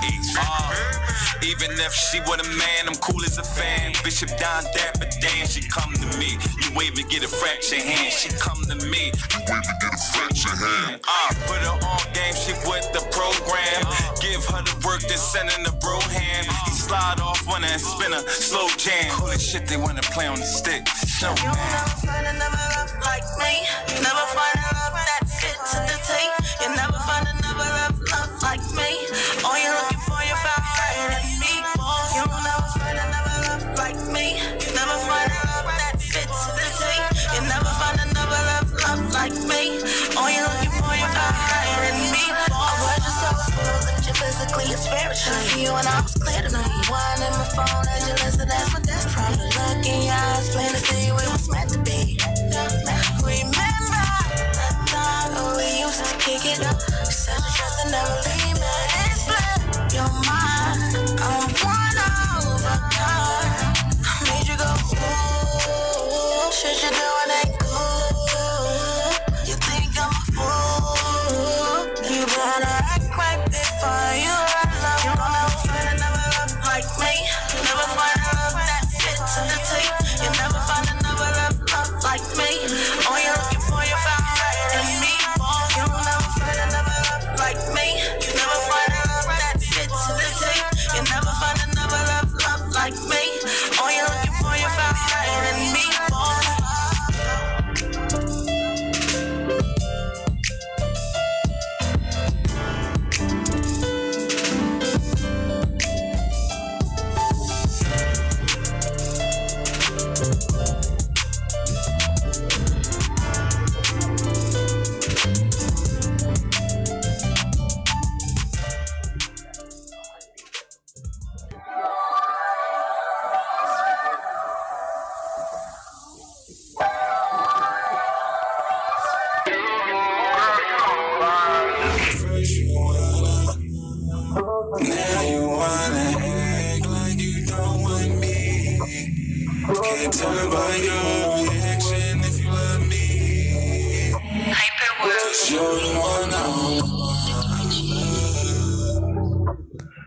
each. Even if she with a man, I'm cool as a fan. Bishop Don Dapper Dan, she come to me. You wave and get a fracture hand, she come to me. You wave and get a fracture hand. Put her on game, she with the program. Give her the work, then send in the bro hand. He slide off on her and spin a slow jam. Cool as shit, they wanna play on the stick. So you never find another love like me. You never find a love that fits to the tape. You never find another love like me. All you're looking for, you found right in me. You'll never find another love like me. You never find a love that fits to the tape. You never find another love like me. All you're looking for, you found right in me. I was just so full, that you physically and spiritually. You and I was clear to me. One in my phone, as you listen, that's my death from the look in your eyes, plain to see we was meant to be. Remember that time when we used to kick it up. Said you trust and never leave me. It's black, you're mine. I'm one of a kind. Made you go, ooh, shit you doing ain't cool. You think I'm a fool? You better act right before you run love. You'll never find another love like me. You never find a love that fits to the tape. You never find another love like me. All you're looking for, you found right in me. You'll never find another love like me. You never find a love that fits to the tape. You never find another love like me. All you're looking for, you found right in me. Now you wanna act like you don't want me. Can't tell by your reaction if you love me. Cause you're the one I want.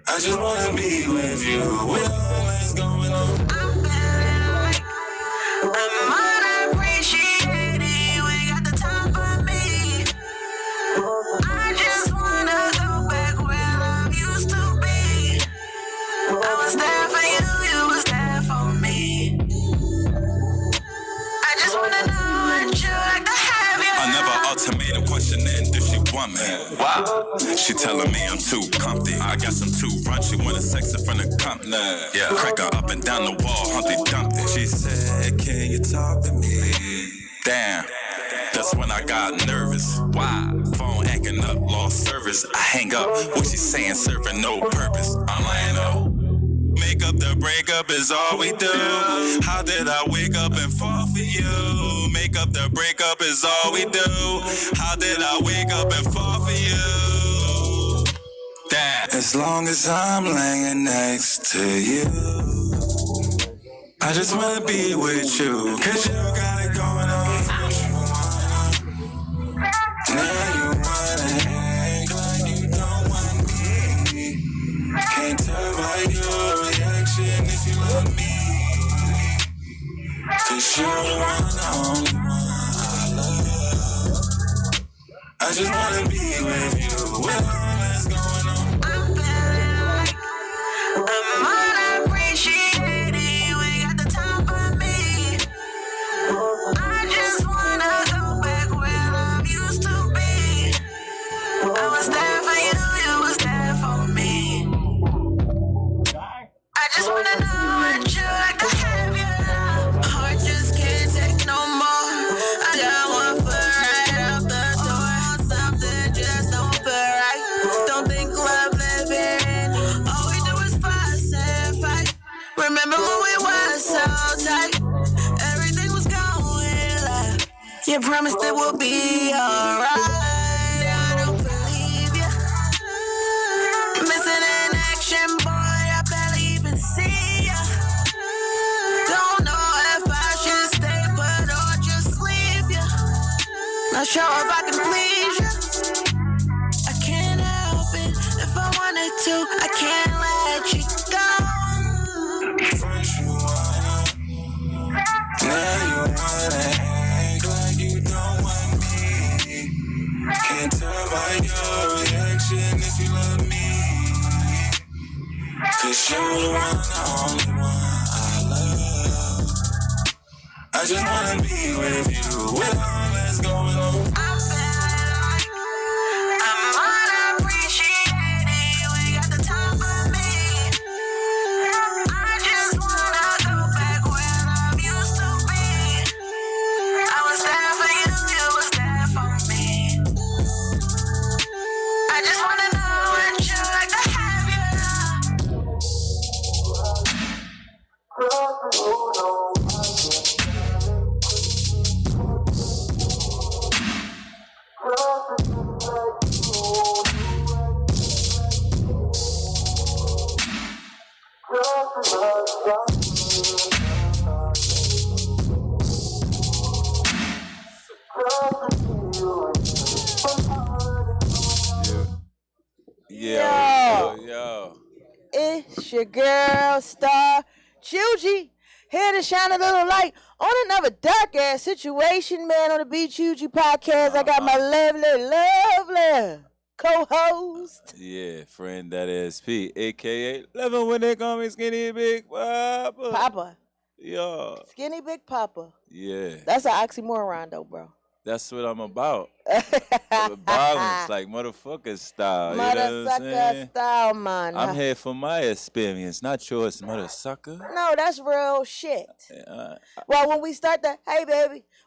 I just wanna be with you. With all that's going on, I'm feeling like I'm unappreciated. You ain't got the time for me. I just wanna go back where I used to be. I was there for you, you was there for me. I just wanna know what you like to have you. Another ultimatum questioning if she want me. Wow. She telling me I'm too comfy. I got some too run. She wanna sex in front of company. Yeah. Crack her up and down the wall, Humpty Dumpty. She said, can you talk to me? Damn. That's when I got nervous. Why? Phone acting up, lost service. I hang up. What she saying, serving no purpose. I'm like, no. Make up the breakup is all we do. How did I wake up and fall for you? Make up the breakup is all we do. How did I wake up and fall for you? Damn. as long as I'm laying next to you. I just wanna be with you, cause you got it going on. Now you wanna act like you don't want me. Can't tell by your reaction if you love me. Cause you're the only one I love. I just wanna be with you with all that's going on. I'm feeling like I'm unappreciated. You ain't got the time for me. I just wanna go back where I used to be. I was there for you, you was there for me. I just wanna know what you like to have your love. Heart just can't take no more. I got one foot right out the door. Something just don't feel right. Don't think love living. All we do is fuss and fight. Remember when we were so tight? Everything was going left. You promised it would be alright. I don't believe you. Missing in action, boy. I barely even see ya. Don't know if I should stay put or just leave ya. Not sure if I can please ya. I can't help it if I wanted to. I can't let you go. First you wanna, now you wanna act like you don't want me. Can't tell by your reaction if you love me. Cause you're the one, the only one I love. I just wanna be with you with all that's going on. I feel like I'm unappreciated. You ain't got the time for me. I just wanna go back when I'm used to be. I was there for you, you was there for me. I just wanna know what you like to have you. Yo. It's your girl, StarChougie, here to shine a little light on another dark ass situation, man. On the BeeChougie Podcast, I got my lovely co-host. Yeah, friend, that is P, a.k.a. Loving when they call me Skinny Big Papa. Papa. Yo. Skinny Big Papa. Yeah. That's an oxymoron, though, bro. That's what I'm about. Balance, like motherfucker style. You know what I'm Motherfucker saying? style, man. I'm here for my experience, not yours, motherfucker. No, that's real shit. Well, when we start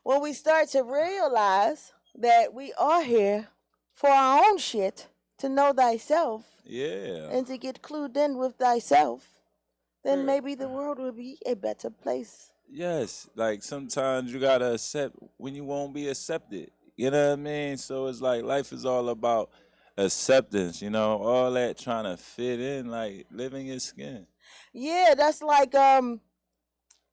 when we start to realize that we are here for our own shit, to know thyself, Yeah. and to get clued in with thyself, then maybe the world will be a better place. Yes, like sometimes you gotta accept when you won't be accepted. You know what I mean? So it's like life is all about acceptance, you know, all that trying to fit in, like living your skin. Yeah, that's like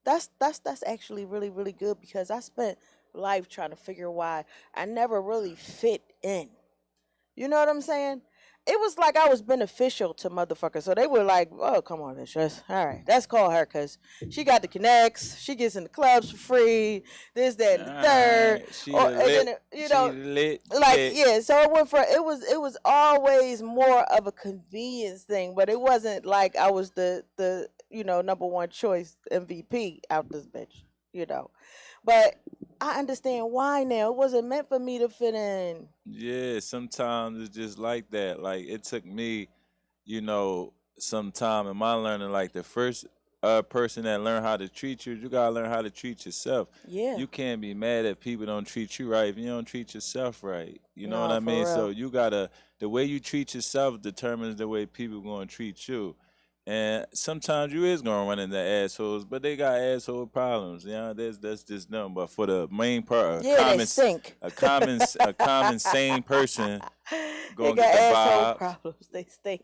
that's actually really, really good, because I spent life trying to figure why I never really fit in. You know what I'm saying? It was like I was beneficial to motherfuckers. So they were like, oh, come on, bitch. All right, let's call her, because she got the connects. She gets in the clubs for free. This, that, and the third. She Or, and lit. then, you know, She lit. like, lit. yeah, so it went for, it was always more of a convenience thing, but it wasn't like I was the number one choice MVP out this bitch, you know. But I understand why now. It wasn't meant for me to fit in. Yeah, sometimes it's just like that. Like it took me, some time in my learning. Like the first person that learned how to treat you, you gotta learn how to treat yourself. Yeah. You can't be mad if people don't treat you right if you don't treat yourself right. You know what I for mean? real. So you gotta, the way you treat yourself determines the way people gonna treat you. And sometimes you is gonna run into assholes, but they got asshole problems. That's just them. But for the main part, They stink. a common sane person They gonna got get the asshole vibe. problems. They stink.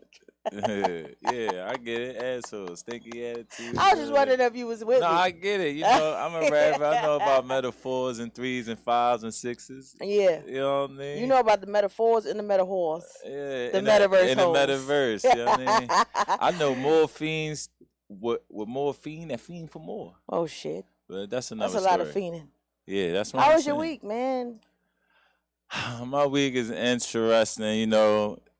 Yeah, I get it. Asshole, stinky attitude. I was just wondering if you was with No, me. I get it. I'm a rapper. I know about metaphors and 3s and 5s and 6s. Yeah. You know what I mean? You know about the metaphors and the metaphors. Yeah, The metaverse in the hoes. metaverse. You know what I mean? I know more fiends with more fiend that fiend for more. Oh, shit. But that's another That's a lot story. of fiending. Yeah, that's what How I'm was your saying. week, man? My week is interesting.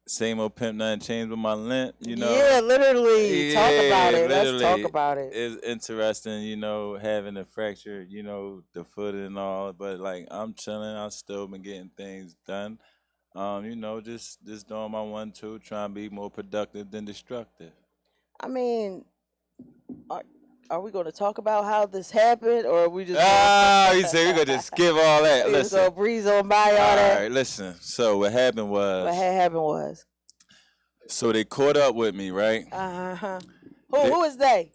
Same old pimp, nothing changed with my lint. Yeah, literally. Talk about it. Let's talk literally, about it. It's interesting, having a fracture, the foot and all. But like I'm chilling, I still been getting things done. Just doing my 1-2, trying to be more productive than destructive. I mean, are we going to talk about how this happened, or are we just You say we're gonna just skip all that. we just Listen. gonna breeze on by all All that? right, listen. So what happened was, What had happened was, so they caught up with me, right? Who is they?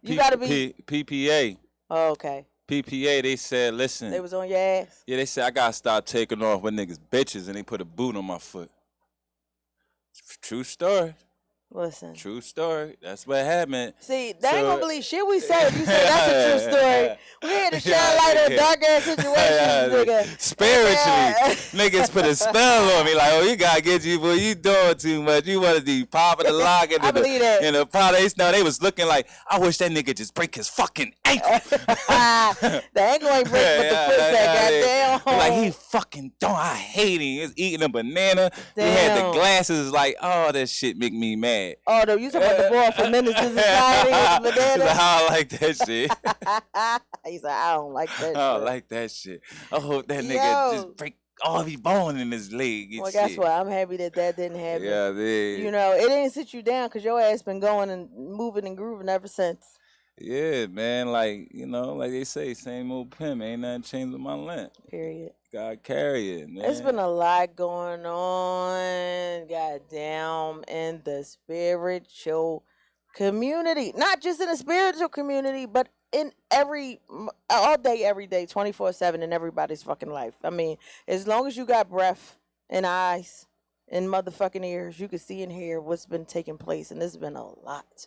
You gotta be. PPA. Oh, okay. PPA. They said, listen. They was on your ass. Yeah, they said I gotta stop taking off with niggas bitches, and they put a boot on my foot. True story. Listen. True story. That's what happened. See, they ain't gonna believe shit we say if you say that's a true story. We here to shine light on dark ass situations, nigga. Spiritually, niggas put a spell on me. Like, oh, you gotta get you, boy. You doing too much. You want to be popping the lock in the pot. They was looking like, I wish that nigga just break his fucking ankle. The ankle ain't break, but the foot said, goddamn. Like, he fucking don't. I hate him. He's eating a banana. Damn. He had the glasses. Like, oh, that shit make me mad. Oh, no, you talking about the boy from Menace to Society with the banana? I don't like that shit. He's like, I don't like that shit. I don't like that shit. I hope that nigga just break all his bone in his leg. Well, guess what? I'm happy that didn't happen. Yeah, man. You know, it didn't sit you down because your ass been going and moving and grooving ever since. Yeah, man. Like, you know, like they say, same old pimp. Ain't nothing changed with my lamp. Period. God carry it, man. It's been a lot going on, goddamn, in the spiritual community. Not just in the spiritual community, but in all day, every day, 24/7 in everybody's fucking life. I mean, as long as you got breath and eyes and motherfucking ears, you can see and hear what's been taking place. And there's been a lot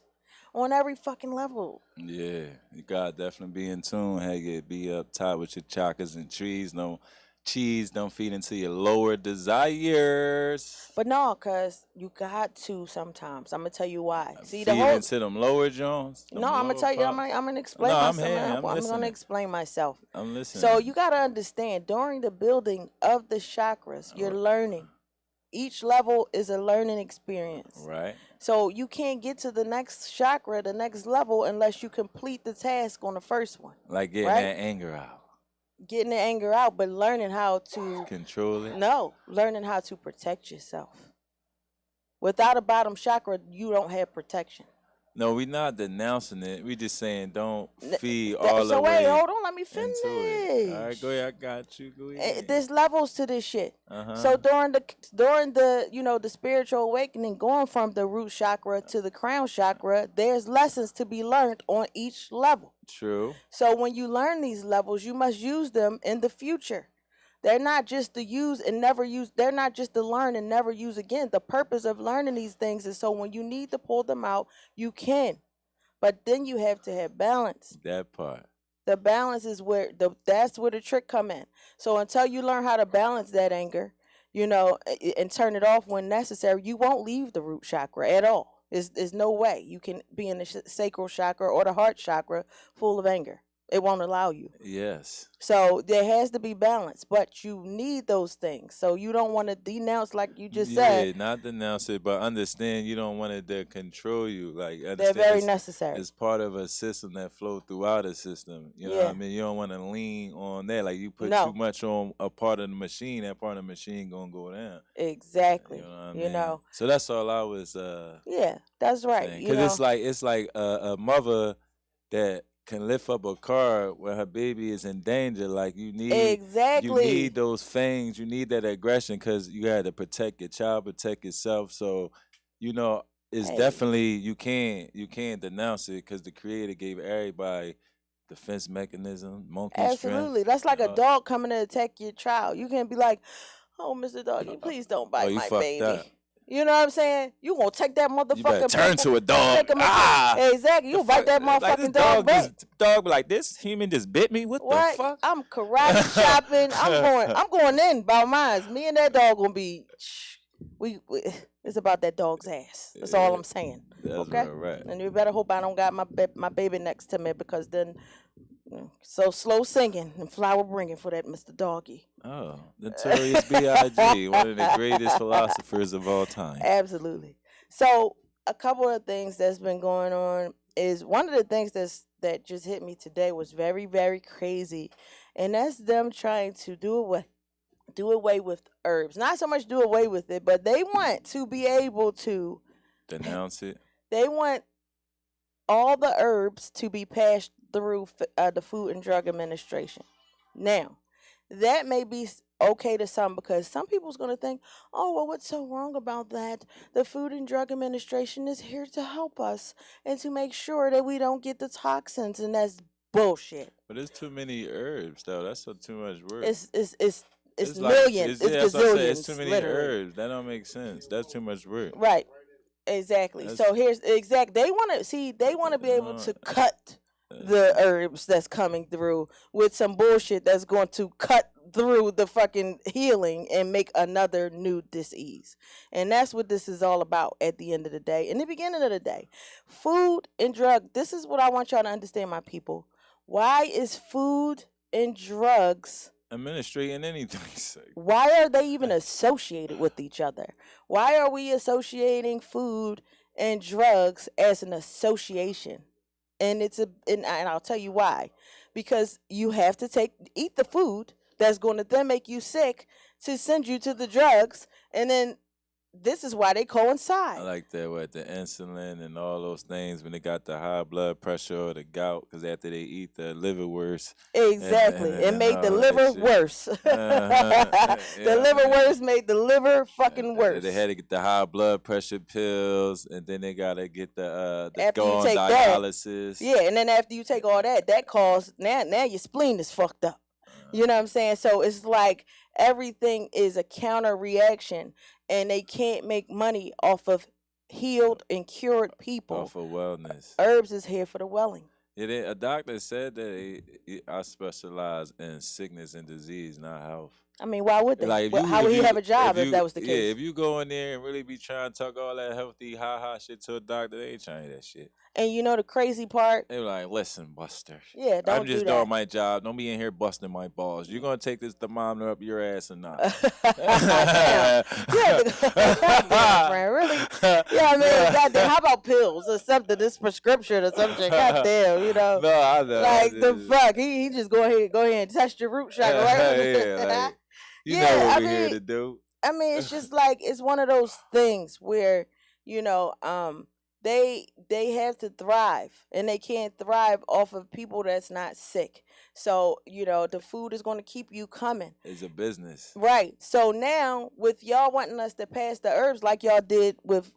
on every fucking level. Yeah, you gotta definitely be in tune. Hey, you be up top with your chakras and trees. No cheese, don't feed into your lower desires. But no, cause you got to sometimes. I'm gonna tell you why. See, feed into them lower Jones. No, I'm gonna tell you. I'm gonna explain myself. I'm gonna explain myself. I'm listening. So you gotta understand. During the building of the chakras, you're learning. Each level is a learning experience. Right. So you can't get to the next chakra, the next level, unless you complete the task on the first one. Like getting that anger out. Getting the anger out, but learning how to control it. No, learning how to protect yourself. Without a bottom chakra, you don't have protection. No, we're not denouncing it. We just saying don't feed all the way. So wait, hold on, let me finish. All right, go ahead. I got you. Go ahead. There's levels to this shit. So during the the spiritual awakening, going from the root chakra to the crown chakra, there's lessons to be learned on each level. True. So when you learn these levels, you must use them in the future. They're not just to use and never use. They're not just to learn and never use again. The purpose of learning these things is so when you need to pull them out, you can. But then you have to have balance. That part. The balance is that's where the trick come in. So until you learn how to balance that anger, and turn it off when necessary, you won't leave the root chakra at all. There's no way you can be in the sacral chakra or the heart chakra full of anger. It won't allow you. Yes. So there has to be balance, but you need those things. So you don't want to denounce like you just said. Yeah, not denounce it, but understand you don't want it to control you. Like they're very necessary. It's part of a system that flows throughout a system. You know what I mean? You don't want to lean on that. Like you put too much on a part of the machine, that part of the machine gonna go down. Exactly. You know what I mean? So that's all I was. Yeah, that's right. Because it's like a mother that can lift up a car where her baby is in danger. Like you need those fangs, you need that aggression because you got to protect your child, protect yourself. So it's definitely you can't denounce it because the Creator gave everybody defense mechanism, monkey Absolutely. strength. That's like a dog coming to attack your child. You can't be like, oh, Mr. Doggy, please don't bite my baby. Up. You know what I'm saying? You gonna take that motherfucker. You better turn to a dog. Exactly. You bite that motherfucking dog back. Dog be like, this human just bit me. What the fuck? I'm karate chopping. I'm going in by mine. Me and that dog gonna be. We it's about that dog's ass. That's all I'm saying. That's okay. Right. And you better hope I don't got my baby next to me because then. So slow singing and flower bringing for that Mr. Doggy. Oh, notorious B.I.G., one of the greatest philosophers of all time. Absolutely. So a couple of things that's been going on is one of the things that just hit me today was very, very crazy, and that's them trying to do away with herbs. Not so much do away with it, but they want to be able to denounce it. They want all the herbs to be passed through the Food and Drug Administration. Now, that may be okay to some because some people's going to think, oh, well, what's so wrong about that? The Food and Drug Administration is here to help us and to make sure that we don't get the toxins, and that's bullshit. But there's too many herbs, though. That's too much work. It's millions. It's gazillions. It's too many herbs. That don't make sense. That's too much work. Right. Exactly. So here's they want to be able to cut the herbs that's coming through with some bullshit that's going to cut through the fucking healing and make another new disease. And that's what this is all about at the end of the day. In the beginning of the day, food and drug, this is what I want y'all to understand, my people. Why is food and drugs administrating anything? Why are they even associated with each other? Why are we associating food and drugs as an association? And and I'll tell you why. Because you have to eat the food that's going to then make you sick to send you to the drugs, and then this is why they coincide. I like that with the insulin and all those things when they got the high blood pressure or the gout, because after they eat, the liver worse. Exactly. It made the liver worse. The liver worse made the liver fucking worse. They had to get the high blood pressure pills, and then they got to get the after go you on take dialysis. Yeah, and then after you take all that caused, now your spleen is fucked up. You know what I'm saying? So it's like everything is a counter reaction, and they can't make money off of healed and cured people. Off of wellness. Herbs is here for the welling. Yeah, a doctor said that I specialize in sickness and disease, not health. I mean, why would they? Like how would he have a job if that was the case? Yeah, if you go in there and really be trying to talk all that healthy, ha shit to a doctor, they ain't trying that shit. And you know the crazy part? They were like, listen, Buster. Yeah, I'm just doing my job. Don't be in here busting my balls. You gonna take this thermometer up your ass or not? Damn. Yeah, friend, really? Yeah, I mean, goddamn, how about pills or something? This prescription or something. Goddamn, you know. No, I know. Like the fuck, he just go ahead and test your root chakra, right? Yeah, like, you know what we're here to do. I mean, it's just like it's one of those things where they have to thrive, and they can't thrive off of people that's not sick. So the food is going to keep you coming. It's a business, right? So now with y'all wanting us to pass the herbs like y'all did with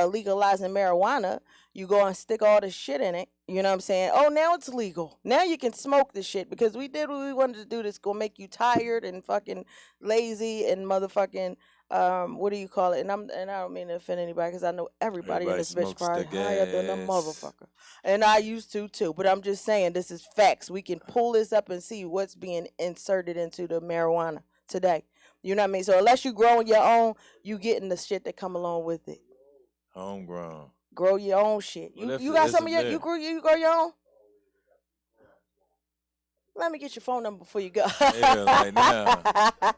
legalizing marijuana, you go and stick all the shit in it. You know what I'm saying? Oh, now it's legal. Now you can smoke the shit because we did what we wanted to do. That's gonna make you tired and fucking lazy and motherfucking what do you call it? And I don't mean to offend anybody because I know everybody in this bitch probably higher than a motherfucker, and I used to too. But I'm just saying this is facts. We can pull this up and see what's being inserted into the marijuana today. You know what I mean? So unless you growing your own, you getting the shit that come along with it. Homegrown. Grow your own shit. You got some of your you grow your own? Let me get your phone number before you go. Yeah, like now.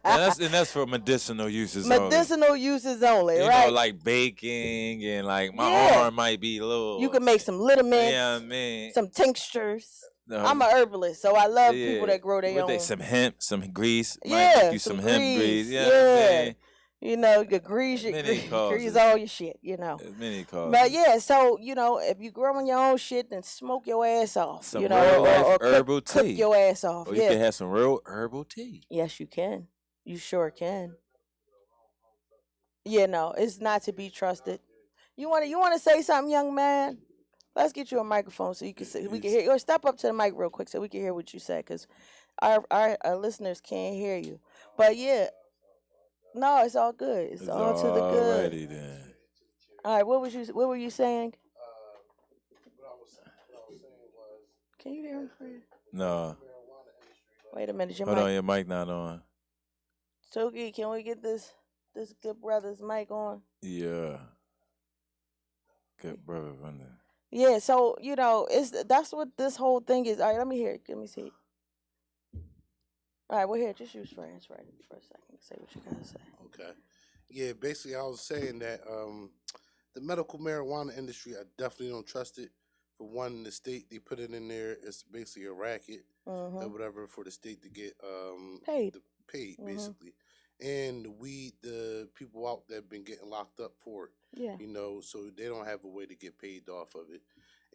That's for medicinal uses only. Medicinal uses only, you right? You know, like baking and like my arm might be a little. You can make some liniments. Yeah, man. Some tinctures. I'm a herbalist, so I love people that grow their own. Some hemp, some grease. Yeah, some hemp grease. Yeah. Man. You know, you grease all your shit, Many causes. But yeah, so, if you growing your own shit, then smoke your ass off. Some real life herbal tea. Cook your ass off. Or you can have some real herbal tea. Yes, you can. You sure can. Yeah, no, it's not to be trusted. You want to say something, young man? Let's get you a microphone so you can we can hear. Or step up to the mic real quick so we can hear what you say, because our listeners can't hear you. But yeah. No, it's all good. It's all to the good. Alrighty then. All right, what were you saying? What I was saying was. Can you hear him, friend? No. Wait a minute, Hold on, your mic not on. Togi, can we get this good brother's mic on? Yeah. Good brother on there. Yeah, so that's what this whole thing is. All right, let me hear it. Let me see. All right, we're here. Just use friends right for a second. Say what you gotta say. Okay. Yeah, basically, I was saying that the medical marijuana industry, I definitely don't trust it. For one, the state they put it in there, it's basically a racket or whatever for the state to get paid, basically. And the people out there have been getting locked up for it. Yeah. So they don't have a way to get paid off of it.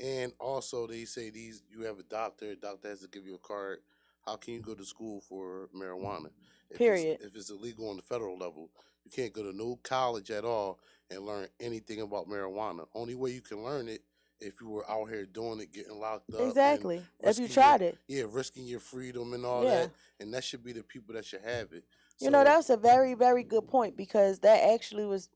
And also, they say you have a doctor has to give you a card. How can you go to school for marijuana? If it's illegal on the federal level, you can't go to no college at all and learn anything about marijuana. Only way you can learn it if you were out here doing it, getting locked up. Exactly. If you tried it. Yeah, risking your freedom and all that. And that should be the people that should have it. You know, that's a very, very good point, because that was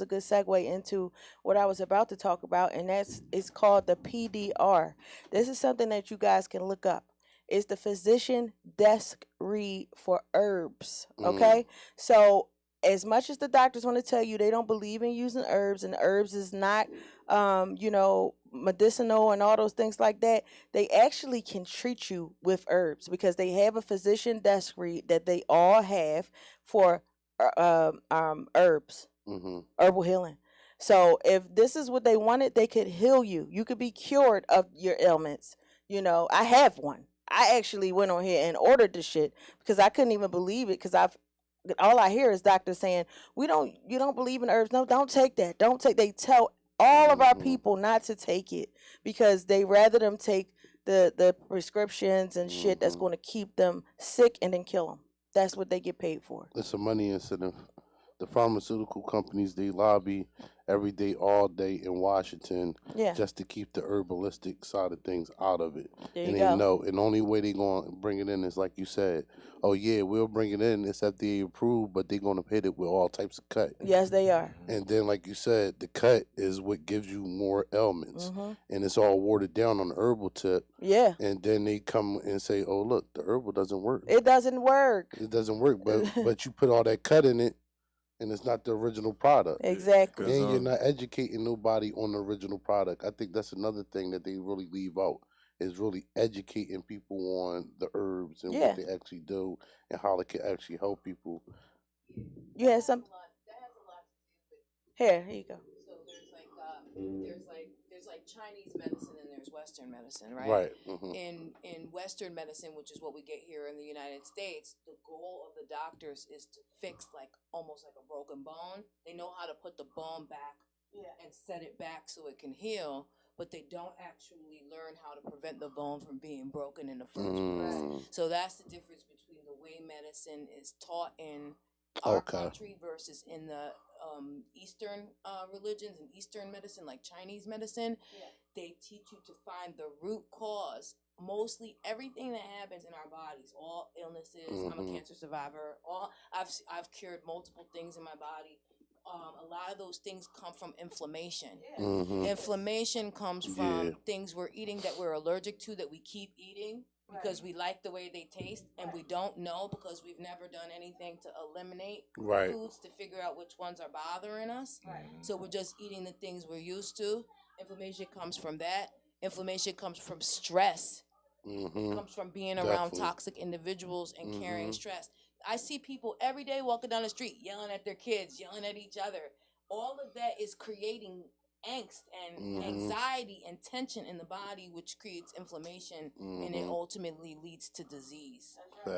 a good segue into what I was about to talk about, and it's called the PDR. This is something that you guys can look up. It's the physician desk read for herbs. Okay, so as much as the doctors want to tell you they don't believe in using herbs, and herbs is not, medicinal and all those things like that, they actually can treat you with herbs, because they have a physician desk read that they all have for herbs, herbal healing. So if this is what they wanted, they could heal you. You could be cured of your ailments. You know, I have one. I actually went on here and ordered the shit because I couldn't even believe it, because all I hear is doctors saying, you don't believe in herbs. No, don't take that. They tell all of our people not to take it, because they rather them take the prescriptions and shit that's going to keep them sick and then kill them. That's what they get paid for. It's a money incentive. The pharmaceutical companies, they lobby every day, all day in Washington, just to keep the herbalistic side of things out of it. There and you go. They know, and the only way they're going to bring it in is, like you said, oh yeah, we'll bring it in, it's FDA approved, but they're going to hit it with all types of cut. Yes, they are. And then, like you said, the cut is what gives you more ailments. And it's all watered down on the herbal tip. Yeah. And then they come and say, oh, look, the herbal doesn't work. It doesn't work. It doesn't work, but you put all that cut in it, and it's not the original product. Exactly. And you're not educating nobody on the original product. I think that's another thing that they really leave out, is really educating people on the herbs and what they actually do and how it can actually help people. You had some. That has a lot to do with. Here you go. So there's like Chinese medicine and there's Western medicine, right? Right. In Western medicine, which is what we get here in the United States, the goal of the doctors is to fix almost like a broken bone. They know how to put the bone back and set it back so it can heal, but they don't actually learn how to prevent the bone from being broken in the first place. So that's the difference between the way medicine is taught in our country versus in the Eastern religions and Eastern medicine, like Chinese medicine. They teach you to find the root cause. Mostly everything that happens in our bodies, all illnesses. I'm a cancer survivor. I've cured multiple things in my body. A lot of those things come from inflammation. Inflammation comes from things we're eating that we're allergic to, that we keep eating because we like the way they taste, and we don't know because we've never done anything to eliminate foods to figure out which ones are bothering us. So we're just eating the things we're used to. Inflammation comes from that. Inflammation comes from stress. It comes from being around toxic individuals and carrying stress. I see people every day walking down the street yelling at their kids, yelling at each other. All of that is creating angst and anxiety and tension in the body, which creates inflammation, and it ultimately leads to disease.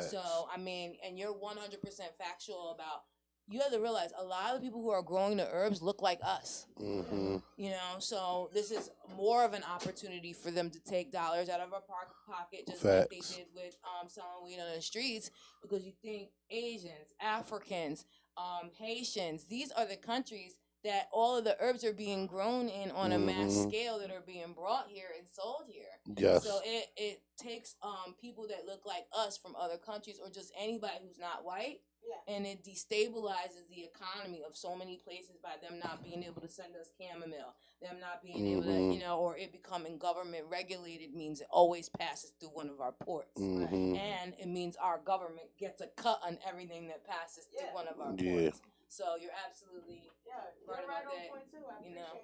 So, I mean, and you're 100% factual about, you have to realize a lot of the people who are growing the herbs look like us. You know, so this is more of an opportunity for them to take dollars out of our pocket, just like they did with selling weed on the streets, because you think Asians, Africans, Haitians, these are the countries that all of the herbs are being grown in on a mass scale, that are being brought here and sold here. So it takes people that look like us from other countries, or just anybody who's not white, and it destabilizes the economy of so many places by them not being able to send us chamomile, them not being able to, you know, or it becoming government regulated means it always passes through one of our ports. And it means our government gets a cut on everything that passes through one of our ports. So you're absolutely right about that. You know.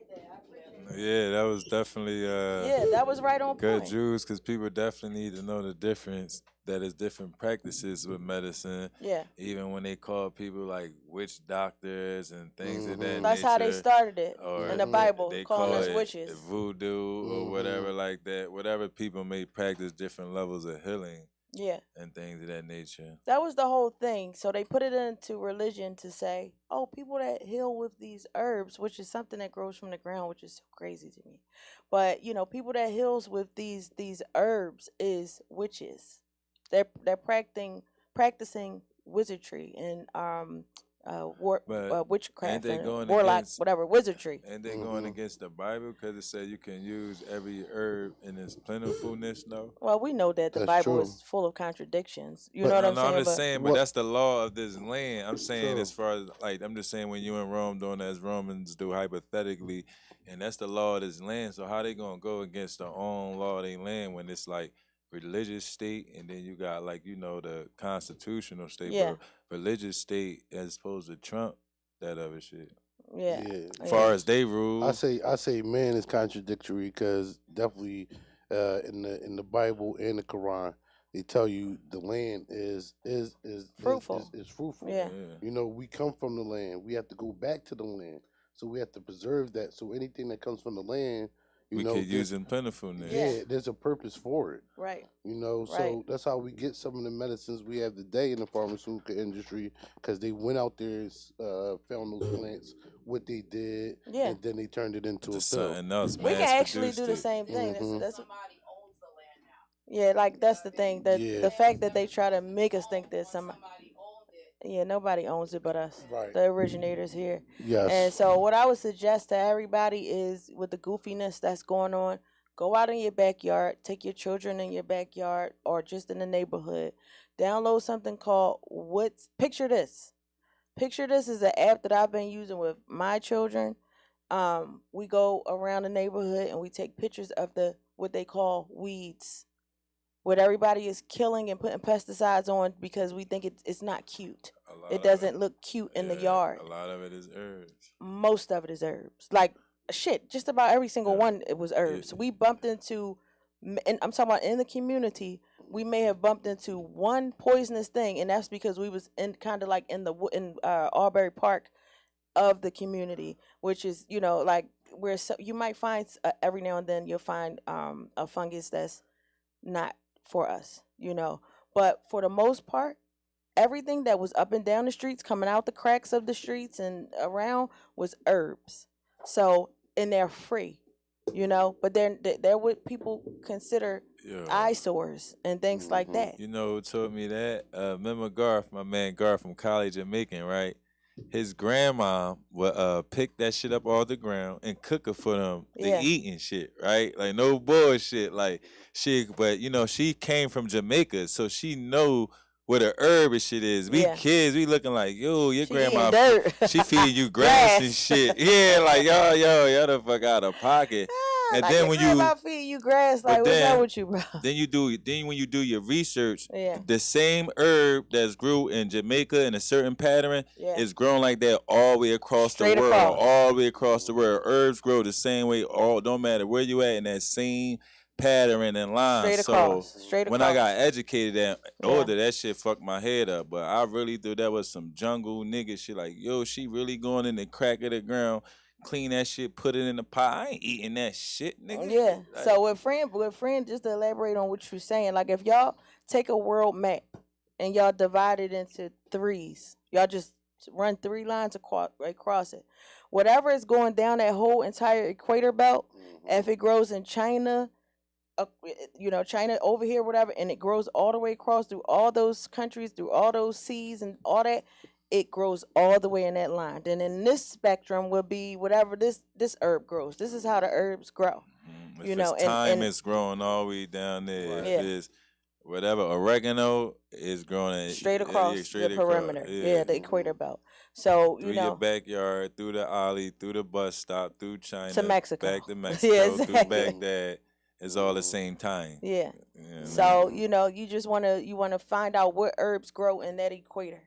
Yeah, that was definitely that was right on good point. juice, because people definitely need to know the difference. That is different practices with medicine. Even when they call people like witch doctors and things of that nature. That's how they started it in the Bible, they calling call us it witches. Voodoo or whatever like that. Whatever people may practice different levels of healing. And things of that nature. That was the whole thing. So they put it into religion to say, oh, people that heal with these herbs, which is something that grows from the ground, which is so crazy to me. But, you know, people that heals with these herbs is witches. They're practicing wizardry and witchcraft, and warlock, whatever, wizardry. And they going against the Bible because it said you can use every herb in its plentifulness. No. Well, we know that the Bible is full of contradictions. You know what I'm saying? I'm just saying, but that's the law of this land. I'm saying as far as I'm just saying when you in Rome doing as Romans do hypothetically, and that's the law of this land. So how they gonna go against their own law of their land when it's like religious state, and then you got the constitutional state, but religious state as opposed to Trump, that other shit. Yeah. As far as they rule, I say man is contradictory because definitely in the Bible and the Quran they tell you the land is fruitful. Is fruitful. Yeah. We come from the land. We have to go back to the land, so we have to preserve that. So anything that comes from the land. We could use in plentifulness. Yeah, there's a purpose for it. Right. So that's how we get some of the medicines we have today in the pharmaceutical industry because they went out there and found those plants, what they did, and then they turned it into a pill. Something else. We can actually do the same thing. That's somebody owns the land now. Yeah, that's the thing. The fact that they try to make us think that somebody nobody owns it but us, the originators here. Yes. And so what I would suggest to everybody is, with the goofiness that's going on, go out in your backyard, take your children in your backyard or just in the neighborhood, download something called Picture This. Picture This is an app that I've been using with my children. We go around the neighborhood and we take pictures of what they call weeds, what everybody is killing and putting pesticides on because we think it's not cute. It doesn't look cute in the yard. A lot of it is herbs. Most of it is herbs. Like, shit, just about every single one, it was herbs. We bumped into, and I'm talking about in the community, we may have bumped into one poisonous thing, and that's because we was in kind of like in Albury Park of the community, which is, where you might find every now and then you'll find a fungus that's not for us, but for the most part, everything that was up and down the streets, coming out the cracks of the streets and around, was herbs. So, and they're free, but they're what people consider eyesores and things like that. Who told me that? Remember Garth, my man Garth from college in Macon, right? His grandma would pick that shit up off the ground and cook it for them to eat and shit, right? Like, no bullshit. Like, but she came from Jamaica, so she know what a herb and shit is. We kids, we looking like, yo, your grandma, she feed you grass and shit. Yeah, like, yo, the fuck out of pocket. And like, then when you feed you grass, like, what's up with you, bro? Then when you do your research, the same herb that's grew in Jamaica in a certain pattern is grown like that all the way across the world. All the way across the world. Herbs grow the same way, don't matter where you at, in that same pattern and line. Straight across. When I got educated and older, that shit fucked my head up. But I really thought that was some jungle nigga shit. Like, yo, she really going in the crack of the ground, clean that shit, put it in the pot. I ain't eating that shit, nigga. Yeah. Like, so with friend, just to elaborate on what you're saying, like, if y'all take a world map and y'all divide it into threes, y'all just run 3 lines across it. Whatever is going down that whole entire equator belt, if it grows in China, China over here, whatever, and it grows all the way across through all those countries, through all those seas and all that, it grows all the way in that line. Then in this spectrum will be whatever this herb grows. This is how the herbs grow. If it's thyme, it's growing all the way down there. Right. If it's whatever, oregano is growing straight across the perimeter. The equator belt. So, through your backyard, through the alley, through the bus stop, through China, to Mexico. Back to Mexico, through Baghdad. It's all the same time. Yeah. So, you just want to find out what herbs grow in that equator.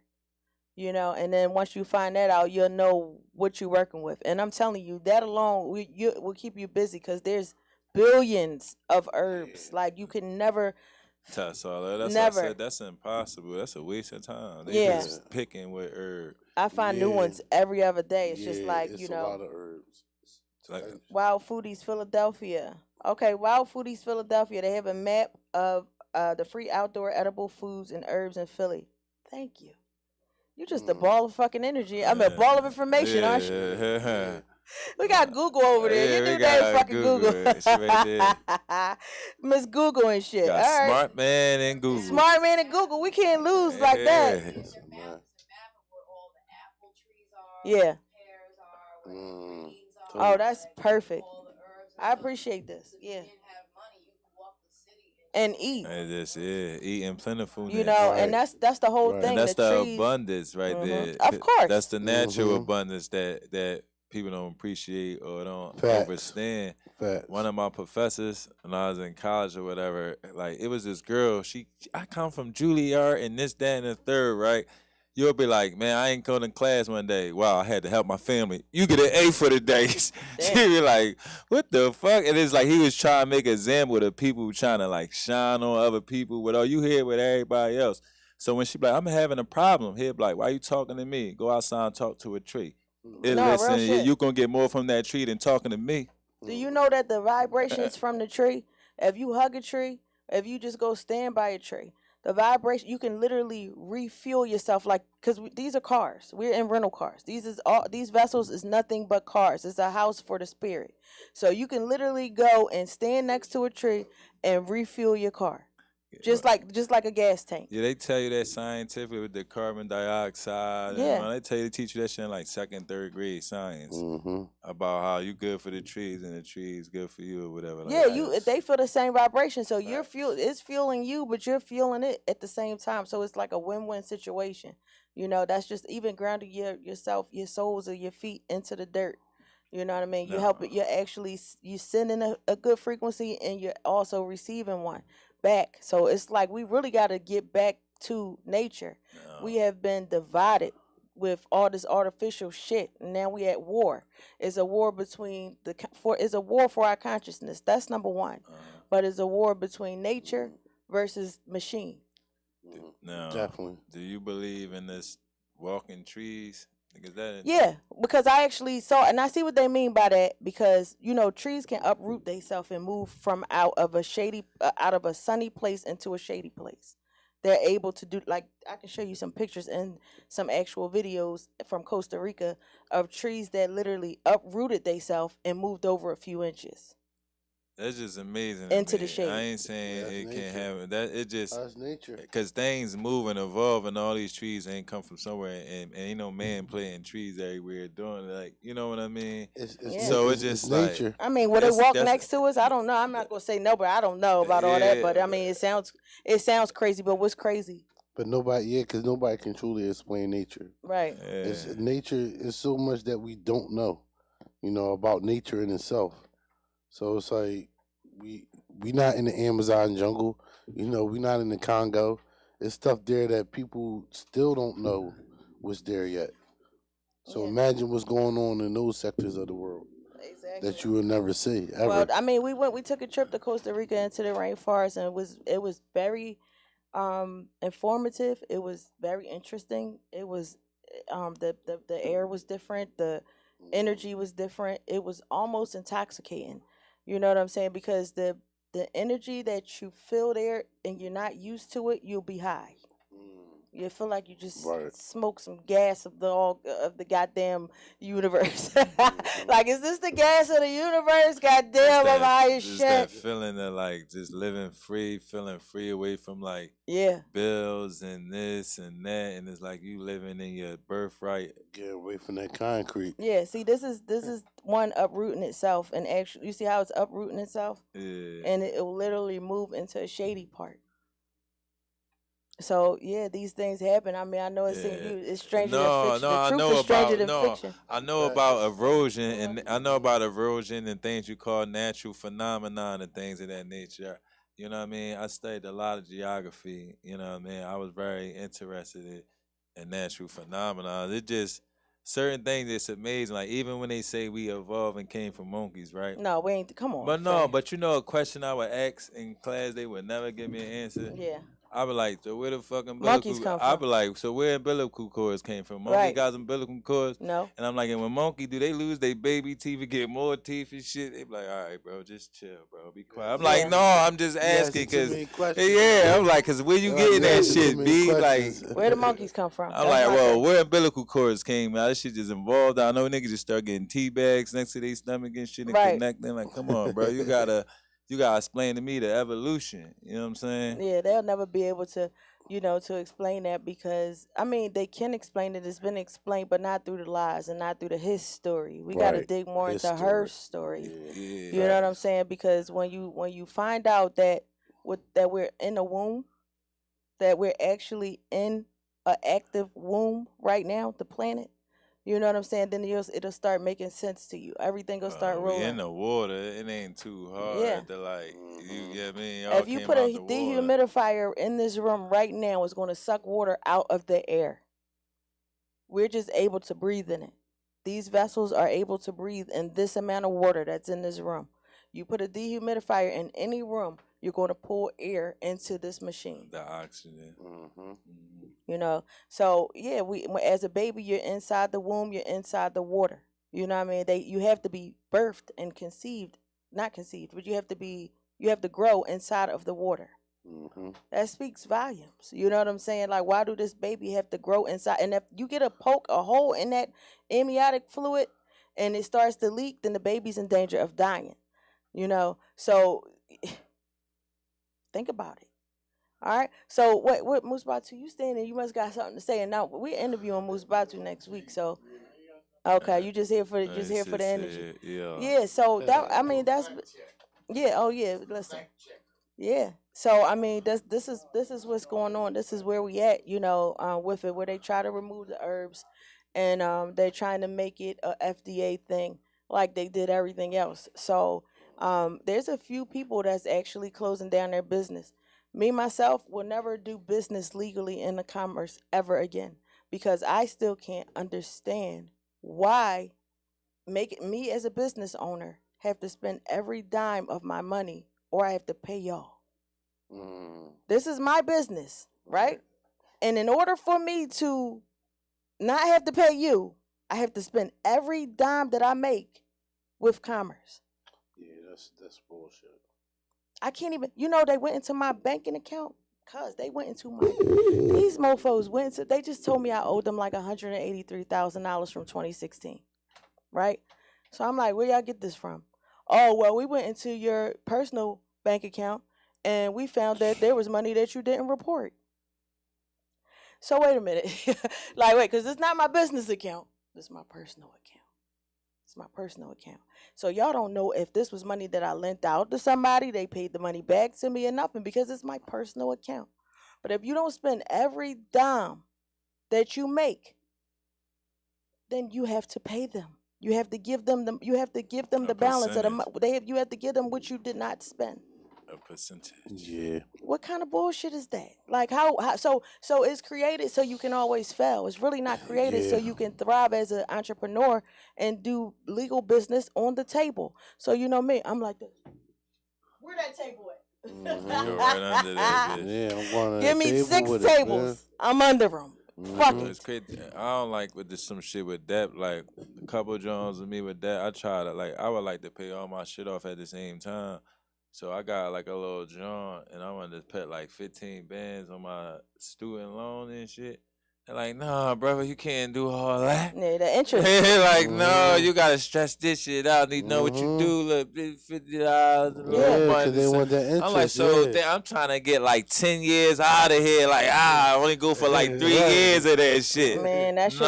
And then once you find that out, you'll know what you're working with. And I'm telling you, that alone will keep you busy because there's billions of herbs. Like, you can never. That's all. That's never. What I said. That's impossible. That's a waste of time. They just picking with herbs. I find new ones every other day. It's just like, it's a lot of herbs. Like, Wild Foodies Philadelphia. Okay, Wild Foodies Philadelphia. They have a map of the free outdoor edible foods and herbs in Philly. Thank you. You just a ball of fucking energy. I mean, a ball of information, aren't you? We got Google over there. You do that fucking Google. Right Miss Google and shit. Got all right. Smart man and Google. Smart man and Google. We can't lose like that. Yeah. pears are, where greens are. Oh, that's like, perfect. all the herbs and I stuff. appreciate this. If you Yeah. didn't have money, you could walk the city And eat. And just eating plentifulness. You know, and Right. that's the whole Right. thing. And that's the the trees. abundance right there. Of course. That's the natural Mhm. abundance that people don't appreciate or don't Facts. understand. Facts. One of my professors when I was in college or whatever, like it was this girl. I come from Juilliard and this, that, and the third, right? You'll be like, man, I ain't going to class one day. Wow, I had to help my family. You get an A for the day. She be like, what the fuck? And it's like he was trying to make an example of the people trying to like shine on other people with all you hear with everybody else. So when she be like, I'm having a problem, he'll be like, why you talking to me? Go outside and talk to a tree. And No, real listen, shit. you going to get more from that tree than talking to me. Do you know that the vibrations from the tree, if you hug a tree, if you just go stand by a tree, the vibration, you can literally refuel yourself, like, because these are cars. We're in rental cars. These vessels is nothing but cars. It's a house for the spirit. So you can literally go and stand next to a tree and refuel your car. Just like a gas tank. Yeah, they tell you that scientifically with the carbon dioxide. Yeah. And they tell you, they teach you that shit in like 2nd, 3rd grade science Mm-hmm. about how you good for the trees and the trees good for you or whatever. Like Yeah, that. they feel the same vibration. So it's fueling you, but you're fueling it at the same time. So it's like a win-win situation. You know, that's just even grounding yourself, your soles or your feet into the dirt. You know what I mean? You help it. You're sending a good frequency and you're also receiving one back. So it's like we really got to get back to nature. No. We have been divided with all this artificial shit. And now we at war. It's a war between it's a war for our consciousness. That's number one. But it's a war between nature versus machine. No, Definitely. do you believe in this walking trees? Is that Yeah, because I actually saw, and I see what they mean by that, because you know trees can uproot themselves and move from out of a sunny place into a shady place. They're able to do, like, I can show you some pictures and some actual videos from Costa Rica of trees that literally uprooted themselves and moved over a few inches. That's just amazing. Into to the me. shade. I ain't saying That's it can't nature. happen. That it just That's nature. because things move and evolve, and all these trees ain't come from somewhere, and ain't no man planting trees everywhere doing it. Like, you know what I mean? So it's just like, nature. I mean, would they walk that's- next to us? I don't know. I'm not gonna say no, but I don't know about all that. But I mean, it sounds crazy. But what's crazy? But because nobody can truly explain nature. Right. It's nature is so much that we don't know, about nature in itself. So it's like we not in the Amazon jungle, we not in the Congo. There's stuff there that people still don't know what's there yet. So imagine what's going on in those sectors of the world that you will never see ever. Well, I mean, we took a trip to Costa Rica into the rainforest, and it was very informative. It was very interesting. It was the air was different, the energy was different. It was almost intoxicating. You know what I'm saying? Because the energy that you feel there and you're not used to it, you'll be high. You feel like you just smoke some gas of the goddamn universe. Like, is this the gas of the universe? Goddamn, I'm high as shit. That feeling of like just living free, feeling free away from like bills and this and that, and it's like you living in your birthright. Get away from that concrete. Yeah, see, this is one uprooting itself, and actually, you see how it's uprooting itself, and it will literally move into a shady part. So yeah, these things happen. I mean, I know it's stranger than fiction. The truth is stranger than fiction. I know about erosion, and things you call natural phenomenon and things of that nature. You know what I mean? I studied a lot of geography. You know what I mean? I was very interested in natural phenomena. It just certain things that's amazing. Like even when they say we evolved and came from monkeys, right? No, we ain't. Come on. But no, but you know a question I would ask in class, they would never give me an answer. Yeah. I be like, so where the fucking monkeys come from? I be like, so where umbilical cords came from? Monkey got umbilical cords? No. And I'm like, and when monkey, do they lose their baby teeth and get more teeth and shit? They be like, all right, bro, just chill, bro, be quiet. I'm like, no, I'm just asking because, I'm like, because where you getting that shit, B? Like, where the monkeys come from? I'm like, well, where umbilical cords came out? This shit just involved. I know niggas just start getting tea bags next to their stomach and shit and connecting. Like, come on, bro, you gotta explain to me the evolution. You know what I'm saying? Yeah, they'll never be able to to explain that because I mean they can explain it. It's been explained, but not through the lies and not through his story. We got to dig more into her story. Yeah. You know what I'm saying? Because when you find out that we're in a womb, that we're actually in an active womb right now, the planet. You know what I'm saying? Then it'll start making sense to you. Everything will start rolling. In the water, it ain't too hard to like. You get me? Y'all if you put a dehumidifier in this room right now, it's going to suck water out of the air. We're just able to breathe in it. These vessels are able to breathe in this amount of water that's in this room. You put a dehumidifier in any room, you're going to pull air into this machine. The oxygen. So yeah, we as a baby, you're inside the womb, you're inside the water. You know what I mean? You have to be birthed and not conceived, but you have to grow inside of the water. That speaks volumes. You know what I'm saying? Like, why do this baby have to grow inside? And if you get a hole in that amniotic fluid and it starts to leak, then the baby's in danger of dying. So think about it. All right. So what Musbatu, you standing? You must got something to say. And now we're interviewing Musbatu next week. So okay, you just here for the energy. Yeah. So that's yeah. Oh yeah. Listen. Yeah. So I mean, this is what's going on. This is where we at. With it, where they try to remove the herbs, and they're trying to make it a FDA thing, like they did everything else. So there's a few people that's actually closing down their business. Me, myself, will never do business legally in the commerce ever again because I still can't understand why me as a business owner have to spend every dime of my money or I have to pay y'all. This is my business, right? And in order for me to not have to pay you, I have to spend every dime that I make with commerce. Yeah, that's bullshit. I can't even, they went into my banking account. These mofos they just told me I owed them like $183,000 from 2016, right? So I'm like, where y'all get this from? Oh, well, we went into your personal bank account and we found that there was money that you didn't report. So wait a minute. Because it's not my business account. This is my personal account. It's my personal account. So y'all don't know if this was money that I lent out to somebody, they paid the money back to me or nothing because it's my personal account. But if you don't spend every dime that you make, then you have to pay them. You have to give them the balance of the money. You have to give them what you did not spend. A percentage. Yeah. What kind of bullshit is that? Like how so it's created so you can always fail. It's really not created so you can thrive as an entrepreneur and do legal business on the table. So you know me, I'm like this. Where that table at? Go right under that bitch. Yeah, I'm going to give me 6 tables. I'm under them. Fuck it. It's crazy. I don't like with some shit with that. Like a couple Jones with me with that. I would like to pay all my shit off at the same time. So I got like a little joint and I wanted to put like 15 bands on my student loan and shit. They're like, nah, brother, you can't do all that. Yeah, the interest. Like, no, you gotta stretch this shit out. Need to know what you do. Look, $50. Yeah, because they want that interest. I'm like, I'm trying to get like 10 years out of here. Like, I only go for like 3 years of that shit. Man, that shit. No,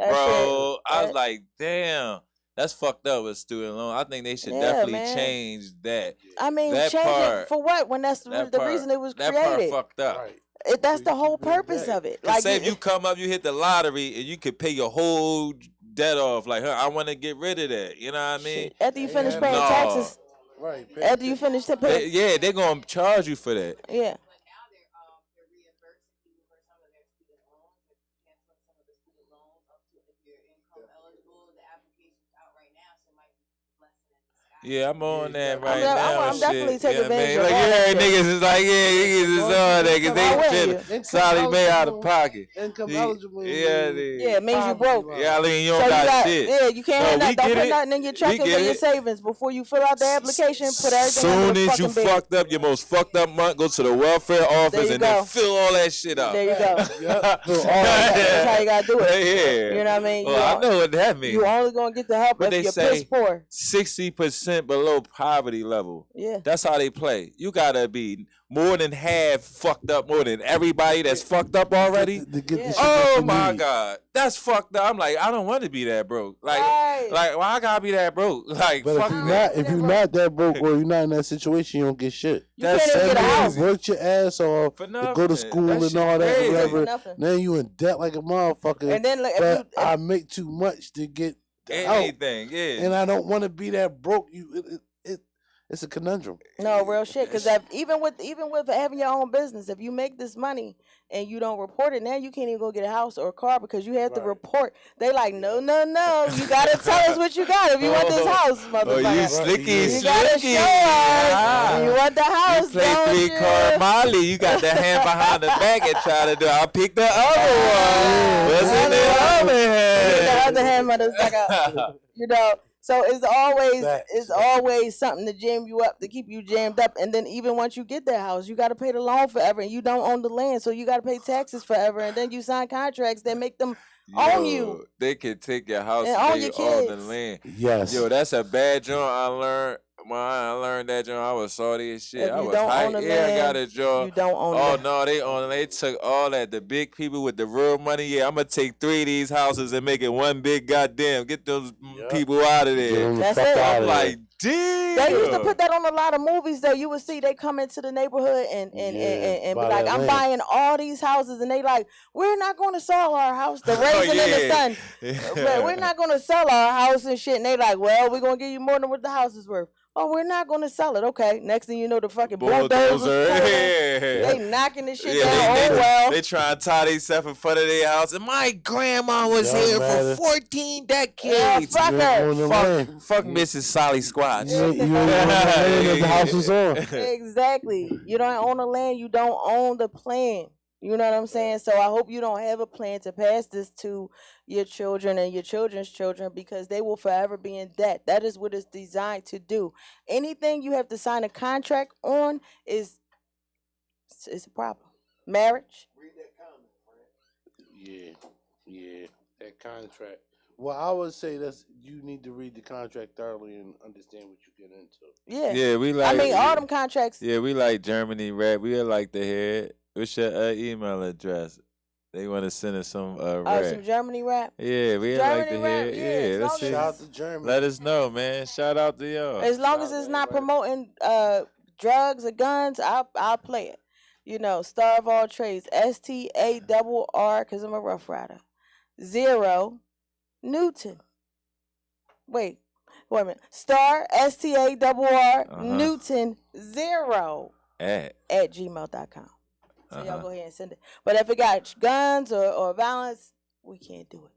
bro. I was like, damn. That's fucked up with student loan. I think they should definitely change that. I mean, change it for what? When that's the reason it was created. That part fucked up. Right. That's the whole purpose of it. Like, say if you come up, you hit the lottery, and you could pay your whole debt off. Like, I want to get rid of that. You know what I mean? After you finish paying taxes. Right. After you finish paying. They're going to charge you for that. Yeah. Yeah, I'm on that right now. I'm definitely taking advantage of like, that. Niggas is like, niggas is on that because they feel solid made out of pocket. Income eligible. Yeah, it means you broke. Yeah, I mean, you don't got shit. Yeah, you can't have that. Don't put nothing in your checking for your savings. Before you fill out the application, put everything in the fucking Soon as you fucked up, your most fucked up month, go to the welfare office and then fill all that shit out. There you go. That's how you got to do it. Yeah. You know what I mean? Well, I know what that means. You only going to get the help if you're piss poor. 60% 1% below poverty level. Yeah. That's how they play. You gotta be more than half fucked up, more than everybody that's fucked up already. Oh my God, that's fucked up. I'm like, I don't want to be that broke. Like why I gotta be that broke? Like, but fuck if you're not that broke or you're not in that situation, you don't get shit. You can't even get a house. You worked your ass off to go to school and all that, whatever. Then you in debt like a motherfucker. And then like, but I make too much to get anything, and I don't want to be that broke. It's a conundrum. No, real shit. Because even with having your own business, if you make this money and you don't report it, now you can't even go get a house or a car because you have to report. They like, no. You gotta tell us what you got if you want this house, motherfucker. Oh, you slicky. Gotta show us. You want the house? You play 3-card Molly. You got the hand behind the back and try to do. I'll pick the other one. What's in the other hand? The other hand, motherfucker. You know. So it's always something to jam you up, to keep you jammed up. And then even once you get that house, you got to pay the loan forever, and you don't own the land, so you got to pay taxes forever. And then you sign contracts that make them own you. They can take your house and own they your kids. own the land. Yes. Yo, that's a bad joint. I learned. When I learned that joint, I was salty as shit. I was hype. I got a job. You don't own Oh, no, they own it. They took all that. The big people with the real money. Yeah, I'm going to take 3 of these houses and make it one big goddamn. Get those people out of there. That's it. I'm like, damn. They used to put that on a lot of movies, though. You would see they come into the neighborhood and be like, I'm buying all these houses. And they like, we're not going to sell our house. The raisin and the sun. But we're not going to sell our house and shit. And they like, well, we're going to give you more than what the house is worth. Oh, we're not going to sell it. Okay. Next thing you know, the fucking bulldozers. They knocking this shit down. They try to tie themselves in front of their house. And my grandma was here for 14 decades. Fuck Mrs. Solly Squatch. The house was on. Exactly. You don't own the land. You don't own the plan. You know what I'm saying? So I hope you don't have a plan to pass this to your children and your children's children, because they will forever be in debt. That is what it's designed to do. Anything you have to sign a contract on is a problem. Marriage. Read that comment, friend. Yeah, that contract. Well, I would say you need to read the contract thoroughly and understand what you get into. Yeah, we like. I mean, all them contracts. Yeah, we like Germany rap. We like to hear it. What's your email address? They want to send us some rap. Some Germany rap? Yeah, we like to hear it. Yeah, let's shout out to Germany. Let us know, man. Shout out to y'all. As long as it's not promoting drugs or guns, I'll play it. You know, Star of all trades. STARR, because I'm a Rough Rider. 0 Newton. Wait a minute. Star STARR Newton 0 at gmail.com. So y'all go ahead and send it. But if it got guns or violence, we can't do it.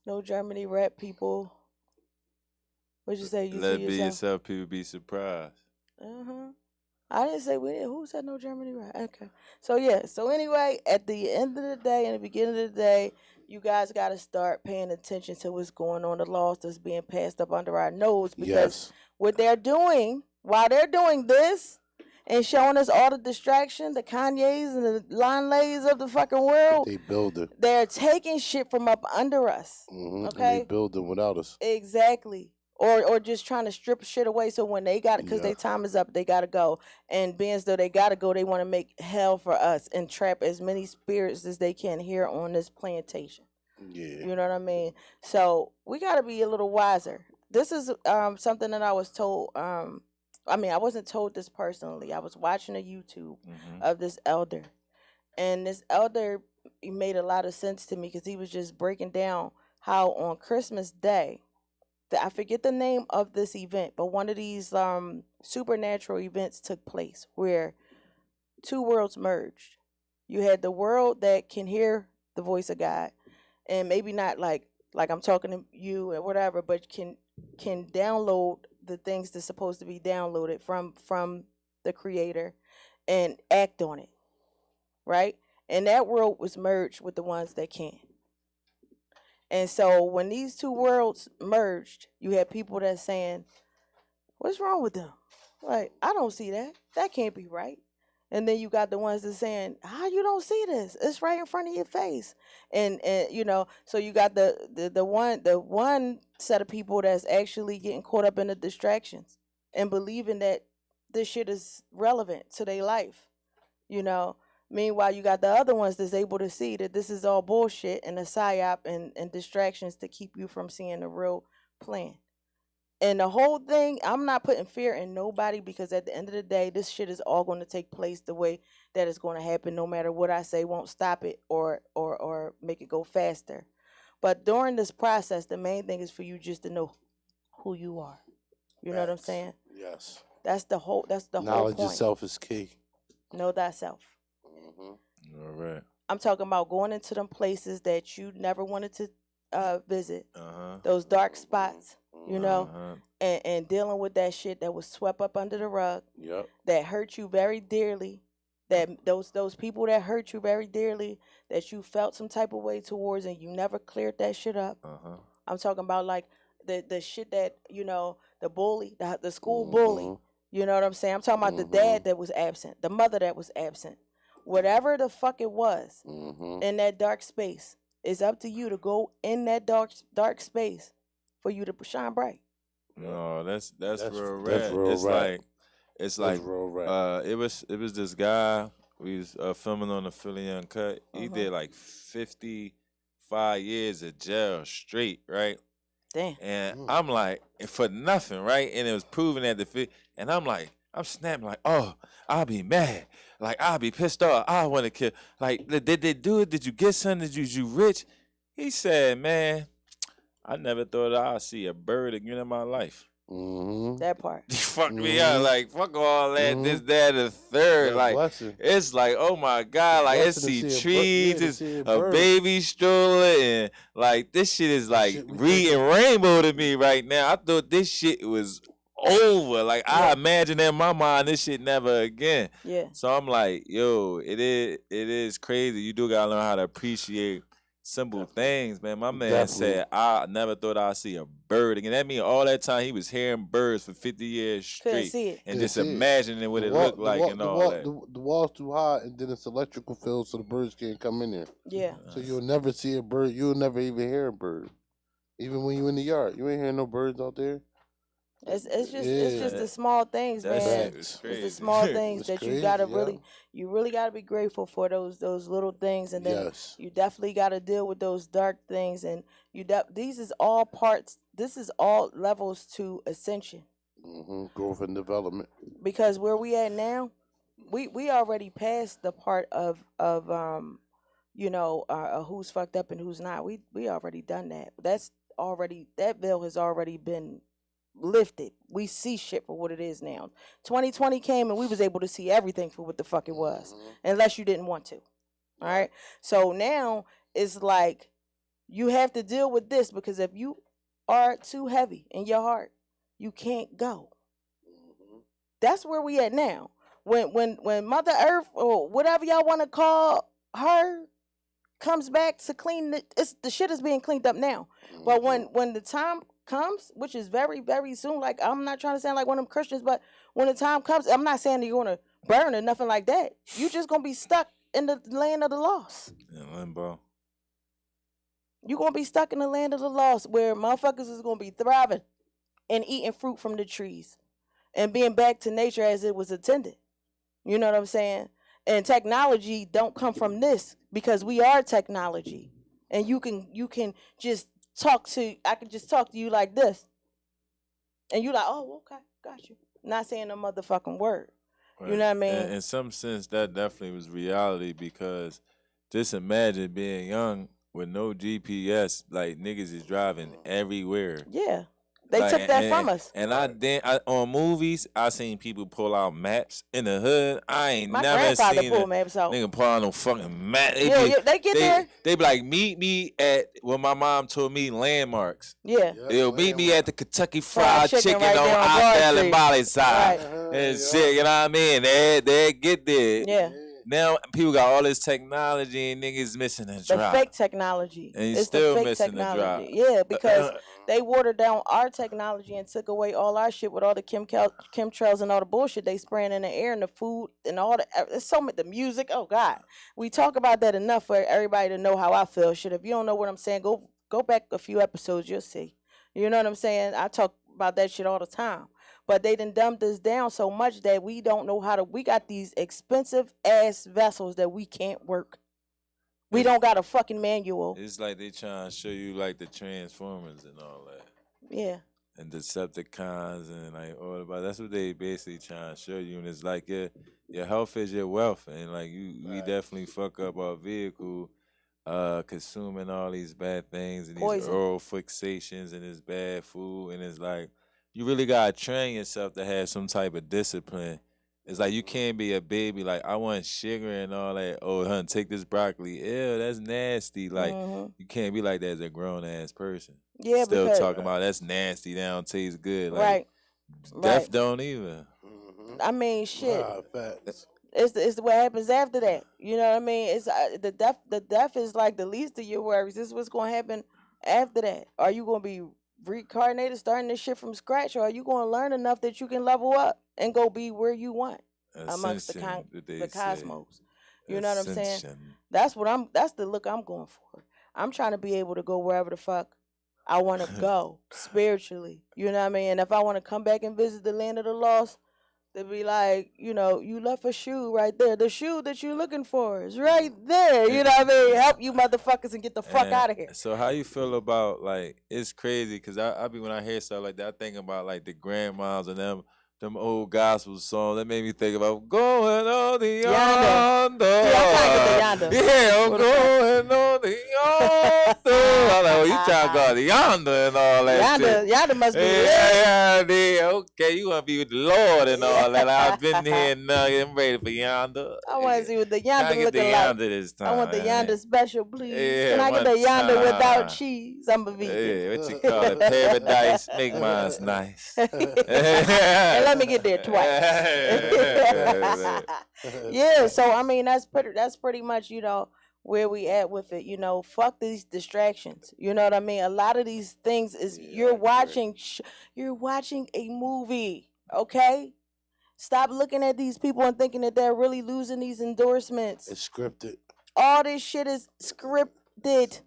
No Germany rap, people. What'd you say? Let be yourself. People be surprised. I didn't say we did. Who said no Germany rap? Okay. So yeah. So anyway, at the end of the day and the beginning of the day, you guys got to start paying attention to what's going on, the laws that's being passed up under our nose, because what they're doing while they're doing this and showing us all the distraction, the Kanyes and the Lanleys of the fucking world. They build it. They're taking shit from up under us. Okay? And they build it without us. Exactly. Or just trying to strip shit away so when they got it, because their time is up, they got to go. And being as though they got to go, they want to make hell for us and trap as many spirits as they can here on this plantation. Yeah. You know what I mean? So we got to be a little wiser. This is something that I was told. I mean, I wasn't told this personally. I was watching a YouTube of this elder. And this elder, he made a lot of sense to me because he was just breaking down how on Christmas Day, I forget the name of this event, but one of these supernatural events took place where 2 worlds merged. You had the world that can hear the voice of God, and maybe not like I'm talking to you or whatever, but can download the things that's supposed to be downloaded from the creator and act on it, right? And that world was merged with the ones that can. And so when these 2 worlds merged, you had people that's saying, what's wrong with them? Like, I don't see that. That can't be right. And then you got the ones that's saying, how you don't see this? It's right in front of your face. And you know, so you got the one set of people that's actually getting caught up in the distractions. and believing that this shit is relevant to their life, you know. Meanwhile, you got the other ones that's able to see that this is all bullshit and a psyop and distractions to keep you from seeing the real plan. And the whole thing, I'm not putting fear in nobody, because at the end of the day, this shit is all going to take place the way that it's going to happen. No matter what I say won't stop it or make it go faster. But during this process, the main thing is for you just to know who you are. You know what I'm saying? Yes. That's the whole point. Knowledge yourself is key. Know thyself. All right. I'm talking about going into them places that you never wanted to visit. Those dark spots, you know, and dealing with that shit that was swept up under the rug. Yep. That hurt you very dearly. That those people that hurt you very dearly, that you felt some type of way towards, and you never cleared that shit up. I'm talking about like the shit that, you know, the bully, the school bully. You know what I'm saying? I'm talking about the dad that was absent, the mother that was absent. Whatever the fuck it was in that dark space, it's up to you to go in that dark space for you to shine bright. No, that's real rad. It's like it was this guy. We was filming on the Philly Uncut. He did like 55 years of jail straight, right? Damn. And I'm like, for nothing, right? And it was proven at the and I'm like, I'm snapping like, oh, I'll be mad. Like, I'll be pissed off. I want to kill. Like, did they do it? Did you get something? Did you rich? He said, man, I never thought I'd see a bird again in my life. That part. You fucked me up. Like, fuck all that, this, that, the third. Like, it's like, oh my God. Like, it's see trees, it's a baby stroller, and like, this shit is like reading rainbow to me right now. I thought this shit was over. Like, I imagine in my mind this shit never again. Yeah. So I'm like, yo, it is crazy. You do gotta learn how to appreciate simple things, man. My man said, I never thought I'd see a bird again. That means all that time he was hearing birds for 50 years straight. Couldn't see it. And just imagining what it looked like and all that. The wall's too high, and then it's electrical field, so the birds can't come in there. Yeah. So you'll never see a bird. You'll never even hear a bird. Even when you're in the yard. You ain't hearing no birds out there. It's just the small things, man. It's the small things that you gotta really gotta be grateful for, those little things, and then you definitely gotta deal with those dark things, and these is all parts. This is all levels to ascension, growth and development. Because where we at now, we already passed the part of you know, who's fucked up and who's not. We already done that. That veil has already been lifted. We see shit for what it is now. 2020 came and we was able to see everything for what the fuck it was, unless you didn't want to. All right. So now it's like you have to deal with this, because if you are too heavy in your heart, you can't go. That's where we at now. When Mother Earth, or whatever y'all want to call her, comes back to clean the shit is being cleaned up now. But when the time comes, which is very, very soon, like, I'm not trying to sound like one of them Christians, but when the time comes, I'm not saying you're going to burn or nothing like that. You just going to be stuck in the land of the lost. In limbo. You're going to be stuck in the land of the lost, where motherfuckers is going to be thriving and eating fruit from the trees and being back to nature as it was intended. You know what I'm saying? And technology don't come from this, because we are technology. And you can just I can just talk to you like this. And you like, oh, okay, got you. Not saying a motherfucking word. Right. You know what I mean? In some sense, that definitely was reality, because just imagine being young with no GPS, like, niggas is driving everywhere. Yeah. They took that from us. And on movies, I seen people pull out maps in the hood. I ain't My never seen pull maps out. Nigga pull out no fucking map. They get there. They be like, meet me at what my mom told me, landmarks. Yeah. They'll meet me at the Kentucky Fried Chicken right on Oddell and Molly side. Right. And shit, you know what I mean? They get there. Yeah. Now people got all this technology and niggas missing a drop. The fake technology. And it's still missing a drop. Yeah, because they watered down our technology and took away all our shit with all the chemtrails and all the bullshit they spraying in the air and the food and all the. It's so much, the music. Oh God, we talk about that enough for everybody to know how I feel. Shit, if you don't know what I'm saying, go back a few episodes, you'll see. You know what I'm saying? I talk about that shit all the time. But they done dumbed us down so much that we don't know how to. We got these expensive ass vessels that we can't work. We don't got a fucking manual. It's like they trying to show you like the Transformers and all that. Yeah. And Decepticons and like all about. That's what they basically trying to show you. And it's like your health is your wealth, and like we definitely fuck up our vehicle, consuming all these bad things and these oral fixations and this bad food, and it's like you really gotta train yourself to have some type of discipline. It's like you can't be a baby like I want sugar and all that. Oh, hun, take this broccoli. Ew, that's nasty. Like you can't be like that as a grown ass person. Yeah, still because, talking about that's nasty. That don't taste good. Like, right. Death don't either. I mean, shit. Wow, facts. It's what happens after that. You know what I mean? It's the death. The death is like the least of your worries. This is what's going to happen after that. Are you going to be reincarnated, starting this shit from scratch, or are you going to learn enough that you can level up and go be where you want amongst the cosmos? You know what I'm saying? That's the look I'm going for. I'm trying to be able to go wherever the fuck I want to go spiritually. You know what I mean? And if I want to come back and visit the land of the lost, they'd be like, you know, you left a shoe right there. The shoe that you're looking for is right there. You know what I mean? Help you motherfuckers and get the fuck out of here. So how you feel about, like, it's crazy because I be when I hear stuff like that, I think about like the grandmas and them old gospel songs. That made me think about going on the yonder. Yeah, I'm going on the yonder. I'm like, well, you trying to go on the yonder and all that shit. Yonder must be okay, you want to be with the Lord and all that. I've been here and I'm ready for yonder. I want to see what the yonder looking like. Yonder this time. I want the yonder special, please. Yeah, Can I get the yonder without cheese? I'm a vegan. Yeah, what you call it? Paradise. Make mine nice. And let me get there twice. Yeah, so I mean that's pretty much, you know, where we at with it. You know, fuck these distractions. You know what I mean? A lot of these things is you're watching a movie, okay? Stop looking at these people and thinking that they're really losing these endorsements. It's scripted. All this shit is scripted.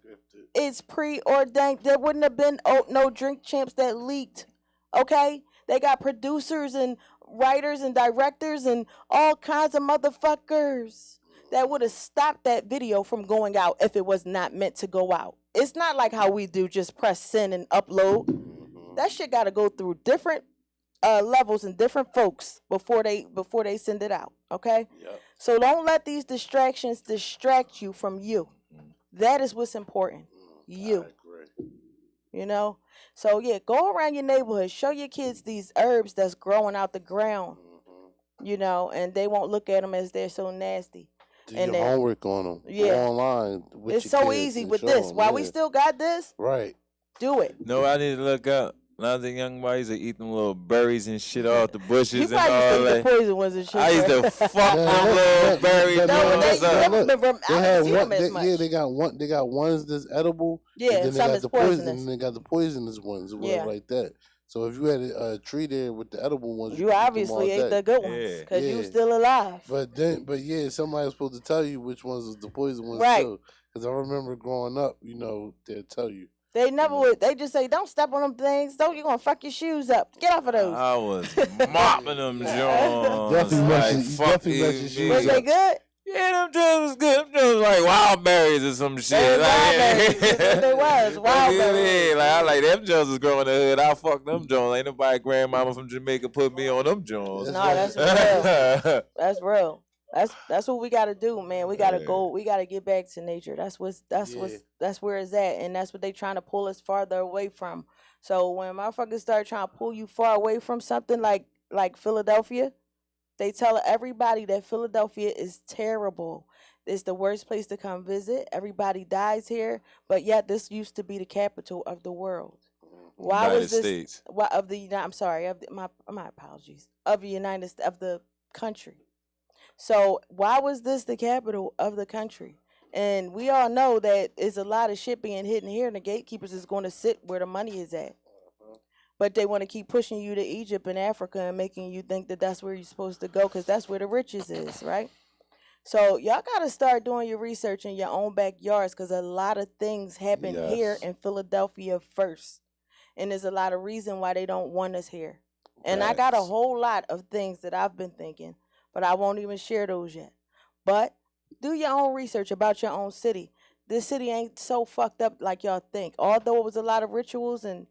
It's preordained. There wouldn't have been no Drink Champs that leaked, okay? They got producers and writers and directors and all kinds of motherfuckers that would have stopped that video from going out if it was not meant to go out. It's not like how we do, just press send and upload. That shit got to go through different levels and different folks before they send it out, okay? Yep. So don't let these distractions distract you from you. That is what's important. You. I agree. You know? So, yeah, go around your neighborhood. Show your kids these herbs that's growing out the ground, you know, and they won't look at them as they're so nasty. Do your homework on them. Yeah. Go online. It's so easy with this. While we still got this, right? Do it. No, I need to look up. When I was a young boy, I used to eat them little berries and shit off the bushes you and all that. The poison ones and shit. I used to fuck them little berries. They got one. They got ones that's edible. Yeah, and then some they is got poisonous. And they got the poisonous ones, or whatever like that. So if you had a tree there with the edible ones, you obviously ate the good ones because you still alive. But yeah, somebody's supposed to tell you which ones is the poison ones too. Because I remember growing up, you know, they'll tell you. They never would. They just say, "Don't step on them things. You're gonna fuck your shoes up. Get off of those." I was mopping them Jones. Definitely was they good? Yeah, them Jones was good. Them Jones like wild berries or some shit. They was wild berries. Like I like them Jones was growing in the hood. I fuck them Jones. Ain't nobody grandmama from Jamaica put me on them Jones. No, that's real. That's real. That's what we gotta do, man. We gotta go. We gotta get back to nature. That's where it's at, and that's what they trying to pull us farther away from. So when motherfuckers start trying to pull you far away from something like Philadelphia, they tell everybody that Philadelphia is terrible. It's the worst place to come visit. Everybody dies here, but yet this used to be the capital of the world. Why United was this? States. Why of the? I'm sorry. My apologies. Of the country. So why was this the capital of the country? And we all know that there's a lot of shit being hidden here, and the gatekeepers is going to sit where the money is at. But they want to keep pushing you to Egypt and Africa and making you think that that's where you're supposed to go because that's where the riches is, right? So y'all got to start doing your research in your own backyards because a lot of things happen here in Philadelphia first. And there's a lot of reason why they don't want us here. And I got a whole lot of things that I've been thinking, but I won't even share those yet. But do your own research about your own city. This city ain't so fucked up like y'all think. Although it was a lot of rituals and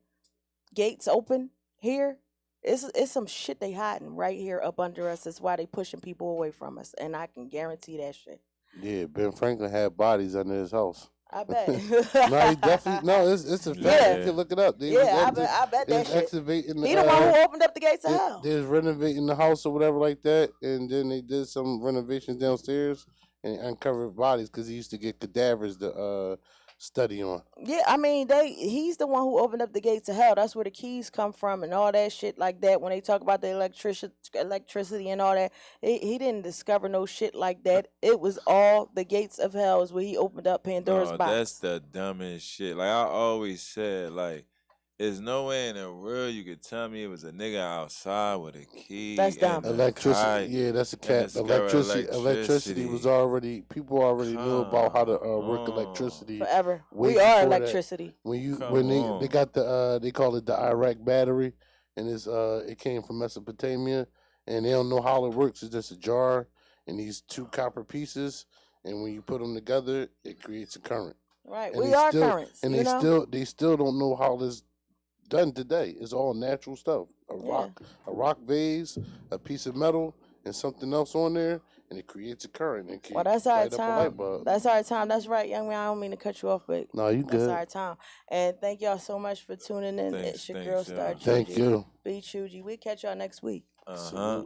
gates open here, it's some shit they hiding right here up under us. That's why they pushing people away from us. And I can guarantee that shit. Yeah, Ben Franklin had bodies under his house. I bet. No, he definitely it's a fact. Yeah. You can look it up. I bet that shit. He the one who opened up the gates of hell. They was renovating the house or whatever like that, and then they did some renovations downstairs and uncovered bodies because he used to get cadavers to study on. Yeah, I mean he's the one who opened up the gates of hell. That's where the keys come from and all that shit like that. When they talk about the electricity and all that, he didn't discover no shit like that. It was all the gates of hell is where he opened up Pandora's box. That's the dumbest shit. Like I always said, like there's no way in the world you could tell me it was a nigga outside with a key. That's dumb. Electricity, yeah, that's a cat. Electricity was already, people already knew about how to work electricity. Forever. We are electricity. That. They got they call it the Iraq battery, and it came from Mesopotamia, and they don't know how it works. It's just a jar and these two copper pieces, and when you put them together, it creates a current. Right, and we are currents. And they still don't know how this done today. It's all natural stuff. A rock vase, a piece of metal, and something else on there, and it creates a current. Well, that's our time. That's our time. That's right, young man. I don't mean to cut you off, but no, you good. That's our time. And thank y'all so much for tuning in. It's your girl StarChougie. Thank you. BeeChougie. We catch y'all next week. Uh-huh.